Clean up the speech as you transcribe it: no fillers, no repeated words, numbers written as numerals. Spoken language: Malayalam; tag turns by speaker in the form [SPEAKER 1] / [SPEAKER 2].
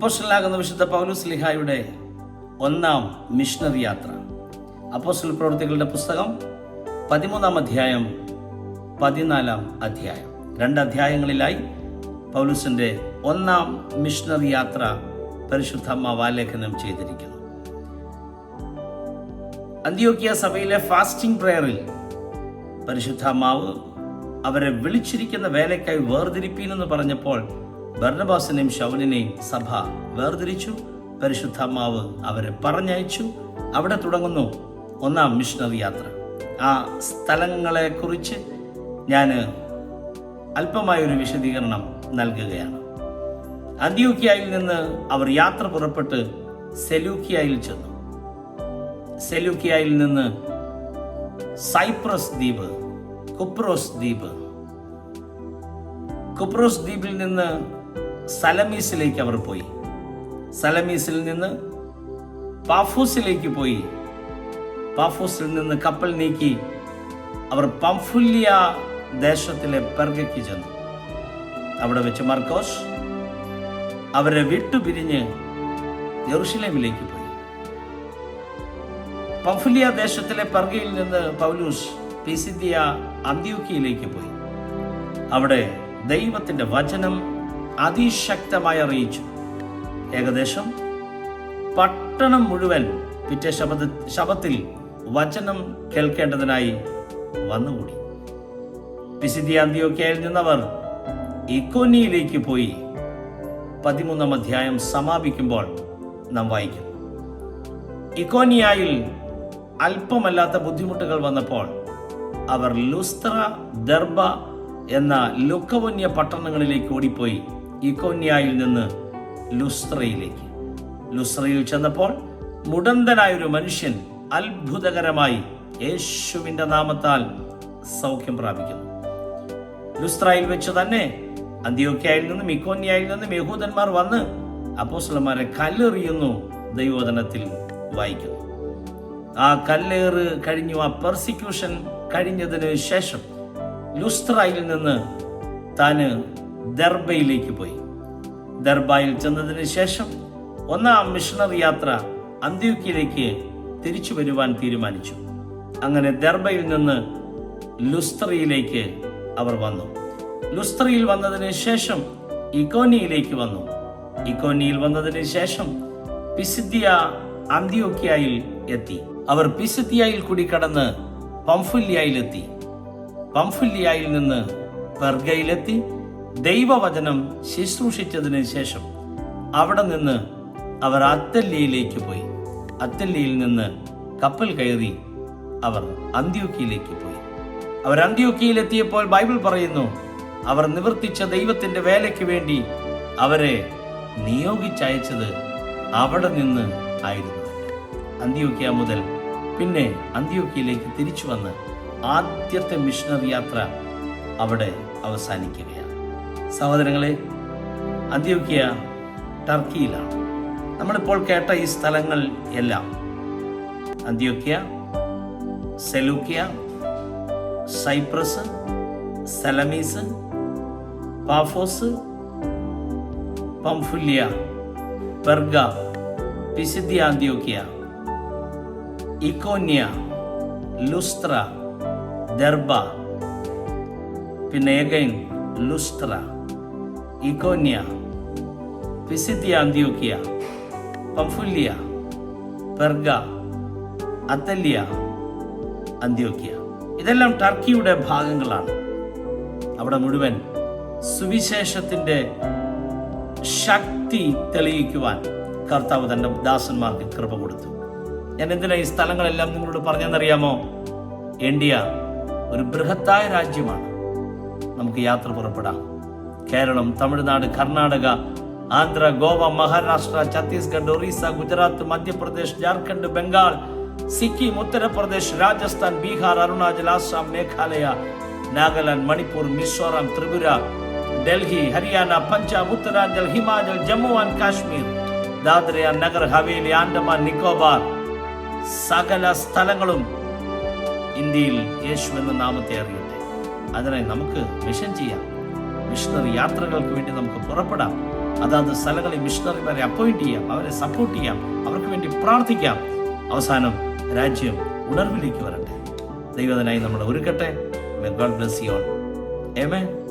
[SPEAKER 1] അപ്പോസ്തലനാകുന്ന വിശുദ്ധ പൗലോസ് ശ്ലീഹായുടെ ഒന്നാം മിഷണറി യാത്ര. അപ്പോസ്തല പ്രവൃത്തികളുടെ പുസ്തകം 13-ാം അധ്യായം, 14-ാം അധ്യായം, 2 അധ്യായങ്ങളിലായി പൗലോസിന്റെ ഒന്നാം മിഷണറി യാത്ര പരിശുദ്ധമ്മ ആലേഖനം ചെയ്തിരിക്കുന്നു. അന്ത്യോക്യ സഭയിലെ ഫാസ്റ്റിംഗ് പ്രയറിൽ പരിശുദ്ധാത്മാവ് അവരെ വിളിച്ചിരിക്കുന്ന വേലയ്ക്കായി വേർതിരിപ്പീനെന്ന് പറഞ്ഞപ്പോൾ ബർന്നബാസിനെയും ശൗലിനെയും സഭ വേർതിരിച്ചു. പരിശുദ്ധാത്മാവ് അവരെ പറഞ്ഞയച്ചു. അവിടെ തുടങ്ങുന്നു ഒന്നാം മിഷണറി യാത്ര. ആ സ്ഥലങ്ങളെ കുറിച്ച് ഞാൻ അല്പമായൊരു വിശദീകരണം നൽകുകയാണ്. അന്ത്യോക്യയിൽ നിന്ന് അവർ യാത്ര പുറപ്പെട്ട് സെലൂക്കിയയിൽ ചെന്നു. സെലൂക്കിയയിൽ നിന്ന് സൈപ്രസ് ദ്വീപ്, കുപ്രോസ് ദ്വീപിൽ നിന്ന് സലമീസിലേക്ക് അവർ പോയി. സലമീസിൽ നിന്ന് പാഫോസിലേക്ക് പോയി. പാഫോസിൽ നിന്ന് കപ്പൽ നീക്കി അവർ പംഫുല്യ ദേശത്തിലെ പെർഗയ്ക്ക് ചെന്നു. അവിടെ വെച്ച് മർക്കോസ് അവരെ വിട്ടുപിരിഞ്ഞ് യെരുശലേമിലേക്ക് പോയി. പംഫുല്യ ദേശത്തിലെ പെർഗയിൽ നിന്ന് പൗലൂസ് പിസിദിയ അന്ത്യോക്യയിലേക്ക് പോയി. അവിടെ ദൈവത്തിന്റെ വചനം അതിശക്തമായി അറിയിച്ചു. ഏകദേശം പട്ടണം മുഴുവൻ പിറ്റേ ശബത്തിൽ വചനം കേൾക്കേണ്ടതിനായി വന്നുകൂടി. പിസിദിയ അന്ത്യോക്യയിൽ നിന്നവർ ഇക്കോന്യയിലേക്ക് പോയി. 13-ാം അധ്യായം സമാപിക്കുമ്പോൾ നാം വായിക്കും, ഇക്കോന്യയിൽ അല്പമല്ലാത്ത ബുദ്ധിമുട്ടുകൾ വന്നപ്പോൾ അവർ ലുസ്ത്ര, ദർബ എന്ന ലുക്കവന്യ പട്ടണങ്ങളിലേക്ക് ഓടിപ്പോയി. ഇക്കോന്യയിൽ നിന്ന് ലുസ്ത്രയിൽ ചെന്നപ്പോൾ മുടന്തനായൊരു മനുഷ്യൻ അത്ഭുതകരമായി യേശുവിന്റെ നാമത്താൽ സൗഖ്യം പ്രാപിക്കുന്നു. ലുസ്ത്രയിൽ വെച്ച് തന്നെ അന്ത്യോക്യയിൽ നിന്നും ഇക്കോന്യയിൽ നിന്നും യഹൂദന്മാർ വന്ന് അപ്പോസ്തലന്മാരെ കല്ലെറിയുന്നു. ദൈവവചനത്തിൽ വായിക്കുന്നു. ആ കല്ലേറ് കഴിഞ്ഞു. ആ പെർസിക്യൂഷൻ കഴിഞ്ഞതിന് ശേഷം ലുസ്ത്രയിൽ നിന്ന് താന് ദർബയിലേക്ക് പോയി. ദർബയിൽ ചെന്നതിന് ശേഷം ഒന്നാം മിഷണറി യാത്ര അന്ത്യോക്യയിലേക്ക് തിരിച്ചു വരുവാൻ തീരുമാനിച്ചു. അങ്ങനെ ദർബയിൽ നിന്ന് ലുസ്ത്രയിലേക്ക് അവർ വന്നു. ലുസ്ത്രയിൽ വന്നതിന് ശേഷം ഇക്കോന്യയിലേക്ക് വന്നു. ഇക്കോന്യയിൽ വന്നതിന് ശേഷം പിസിദിയ അന്ത്യോക്യയിൽ എത്തി. അവർ പിസിദിയയിൽ കൂടി കടന്ന് പംഫുല്യയിലെത്തി. പംഫുല്യയിൽ നിന്ന് പെർഗയിലെത്തി ദൈവവചനം ശുശ്രൂഷിച്ചതിന് ശേഷം അവിടെ നിന്ന് അവർ അത്തല്യയിലേക്ക് പോയി. അത്തല്യയിൽ നിന്ന് കപ്പൽ കയറി അവർ അന്ത്യോക്യയിലേക്ക് പോയി. അവർ അന്ത്യോക്യയിലെത്തിയപ്പോൾ ബൈബിൾ പറയുന്നു, അവർ നിവർത്തിച്ച ദൈവത്തിന്റെ വേലയ്ക്ക് വേണ്ടി അവരെ നിയോഗിച്ചയച്ചത് അവിടെ നിന്ന് ആയിരുന്നു. അന്ത്യോക്യ മുതൽ പിന്നെ അന്ത്യോക്യയിലേക്ക് തിരിച്ചു വന്ന് ആദ്യത്തെ മിഷണറി യാത്ര അവിടെ അവസാനിക്കുകയാണ്. സഹോദരങ്ങളെ, അന്ത്യോക്യ ടർക്കിയിലാണ്. നമ്മളിപ്പോൾ കേട്ട ഈ സ്ഥലങ്ങൾ എല്ലാം അന്ത്യോക്യ, സെലൂക്കിയ, സൈപ്രസ്, സലമീസ്, പാഫോസ്, പംഫുല്യ, പെർഗ, പിസിദിയ അന്ത്യോക്യ, ഇക്കോന്യ, ലുസ്ത്ര, ദർബ, പിന്നെ എഗൈൻ ലുസ്ത്ര, ഇക്കോന്യ, പിസിദിയ അന്ത്യോക്യ, പംഫുല്യ, പെർഗ, അത്തല്യ, അന്ത്യോക്യ. ഇതെല്ലാം ടർക്കിയുടെ ഭാഗങ്ങളാണ്. അവിടെ മുഴുവൻ സുവിശേഷത്തിന്റെ ശക്തി തെളിയിക്കുവാൻ കർത്താവ് തന്റെ ദാസന്മാർക്ക് കൃപ കൊടുത്തു. ഞാൻ എന്തിനാ ഈ സ്ഥലങ്ങളെല്ലാം നിങ്ങളോട് പറഞ്ഞെന്നറിയാമോ? ഇന്ത്യ ഒരു ബൃഹത്തായ രാജ്യമാണ്. നമുക്ക് യാത്ര പുറപ്പെടാം. കേരളം, തമിഴ്നാട്, കർണാടക, ആന്ധ്ര, ഗോവ, മഹാരാഷ്ട്ര, ഛത്തീസ്ഗഡ്, ഒറീസ, ഗുജറാത്ത്, മധ്യപ്രദേശ്, ജാർഖണ്ഡ്, ബംഗാൾ, സിക്കിം, ഉത്തർപ്രദേശ്, രാജസ്ഥാൻ, ബീഹാർ, അരുണാചൽ, ആസാം, മേഘാലയ, നാഗാലാൻഡ്, മണിപ്പൂർ, മിസോറാം, ത്രിപുര, ഡൽഹി, ഹരിയാന, പഞ്ചാബ്, ഉത്തരാഞ്ചൽ, ഹിമാചൽ, ജമ്മു ആൻഡ് കാശ്മീർ, ദാദ്ര ആൻഡ് നഗർ ഹവേലി, ആൻഡമാൻ, നിക്കോബാർ, സകല സ്ഥലങ്ങളും ഇന്ത്യയിൽ യേശു എന്ന നാമത്തെ അറിയട്ടെ. അതിനായി നമുക്ക് മിഷൻ ചെയ്യാം. മിഷണറി യാത്രകൾക്ക് വേണ്ടി നമുക്ക് പുറപ്പെടാം. അതാത് സ്ഥലങ്ങളിൽ മിഷണറിമാരെ അപ്പോയിന്റ് ചെയ്യാം, അവരെ സപ്പോർട്ട് ചെയ്യാം, അവർക്ക് വേണ്ടി പ്രാർത്ഥിക്കാം. അവസാനം രാജ്യം ഉണർവിലേക്ക് വരട്ടെ. ദൈവത്തിനായി നമ്മൾ ഒരുക്കട്ടെ. May God bless you all. Amen.